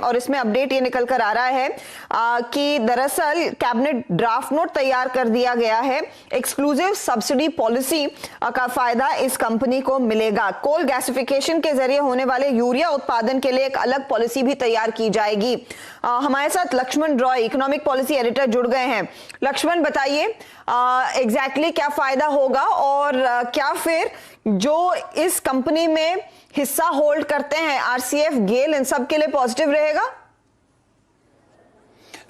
और इसमें अपडेट ये निकल कर आ रहा है कि दरअसल कैबिनेट ड्राफ्ट नोट तैयार कर दिया गया है। एक्सक्लूसिव सब्सिडी पॉलिसी का फायदा इस कंपनी को मिलेगा। कोल गैसिफिकेशन के जरिए होने वाले यूरिया उत्पादन के लिए एक अलग पॉलिसी भी तैयार की जाएगी। हमारे साथ Laxman Roy, economic policy editor, जुड़ गए हैं। लक्ष्मण, बताइए एग्जैक्टली क्या फायदा होगा और क्या फिर जो इस कंपनी में हिस्सा होल्ड करते हैं आरसीएफ, गेल, इन सब के लिए पॉजिटिव रहेगा?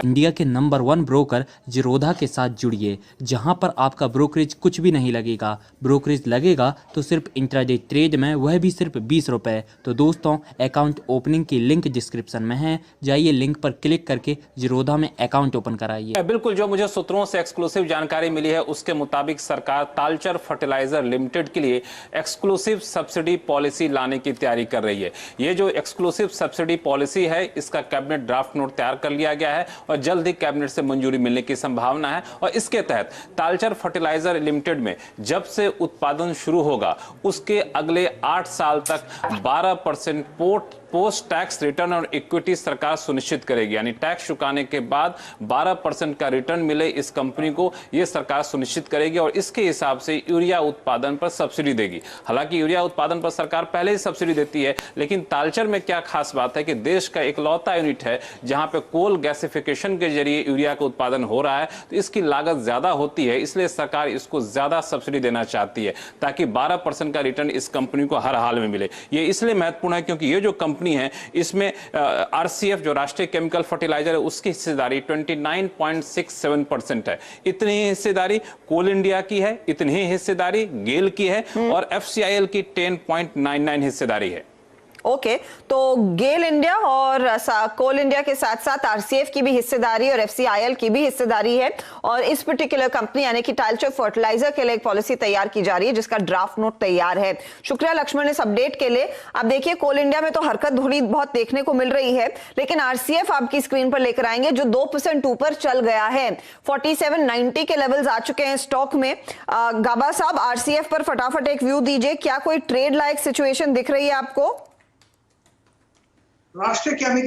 इंडिया के नंबर 1 ब्रोकर जीरोधा के साथ जुड़िए, जहां पर आपका ब्रोकरेज कुछ भी नहीं लगेगा। ब्रोकरेज लगेगा तो सिर्फ इंट्राडे ट्रेड में, वह भी सिर्फ 20 रुपए। तो दोस्तों, अकाउंट ओपनिंग की लिंक डिस्क्रिप्शन में है, जाइए लिंक पर क्लिक करके जीरोधा में अकाउंट ओपन कराइए। बिल्कुल, जो मुझे सूत्रों से एक्सक्लूसिव जानकारी मिली है उसके मुताबिक सरकार तालचर फर्टिलाइजर लिमिटेड के लिए एक्सक्लूसिव सब्सिडी पॉलिसी लाने की तैयारी कर रही है। ये जो एक्सक्लूसिव सब्सिडी पॉलिसी है, इसका कैबिनेट ड्राफ्ट नोट तैयार कर लिया गया है और जल्द ही कैबिनेट से मंजूरी मिलने की संभावना है। और इसके तहत तालचर फर्टिलाइजर लिमिटेड में जब से उत्पादन शुरू होगा उसके अगले 8 साल तक 12% पोस्ट टैक्स रिटर्न और इक्विटी सरकार सुनिश्चित करेगी। यानी टैक्स चुकाने के बाद 12% का रिटर्न मिले इस कंपनी को, यह सरकार सुनिश्चित करेगी और इसके हिसाब से यूरिया उत्पादन पर सब्सिडी देगी। हालांकि यूरिया उत्पादन पर सरकार पहले ही सब्सिडी देती है, लेकिन तालचर में क्या खास बात है कि देश का इकलौता यूनिट है जहां पे कोल गैसिफिकेशन के जरिए यूरिया का उत्पादन हो रहा है, तो इसकी लागत ज्यादा होती है, इसलिए सरकार इसको ज्यादा सब्सिडी देना चाहती है ताकि 12% का रिटर्न इस कंपनी को हर हाल में मिले। ये इसलिए महत्वपूर्ण है क्योंकि ये जो कंपनी है इसमें आरसीएफ जो राष्ट्रीय केमिकल फर्टिलाइजर है उसकी हिस्सेदारी 29.67% है। इतनी ही हिस्सेदारी कोल इंडिया की है, इतनी ही हिस्सेदारी गेल की है और एफसीआईएल की 10.99 हिस्सेदारी है। ओके, तो गेल इंडिया और कोल इंडिया के साथ साथ आरसीएफ की भी हिस्सेदारी और एफसीआईएल की भी हिस्सेदारी है और इस पर्टिकुलर कंपनी यानी कि तालचर फर्टिलाइजर के लिए एक पॉलिसी तैयार की जा रही है जिसका ड्राफ्ट नोट तैयार है। शुक्रिया लक्ष्मण इस अपडेट के लिए। अब देखिए, कोल इंडिया में तो हरकत थोड़ी बहुत देखने को मिल रही है, लेकिन आरसीएफ आपकी स्क्रीन पर लेकर आएंगे जो 2% ऊपर चल गया है। 4790 के लेवल्स आ चुके हैं स्टॉक में। गाबा साहब, आरसीएफ पर फटाफट एक व्यू दीजिए, क्या कोई ट्रेड लायक सिचुएशन दिख रही है आपको? राष्ट्रीय केमिकल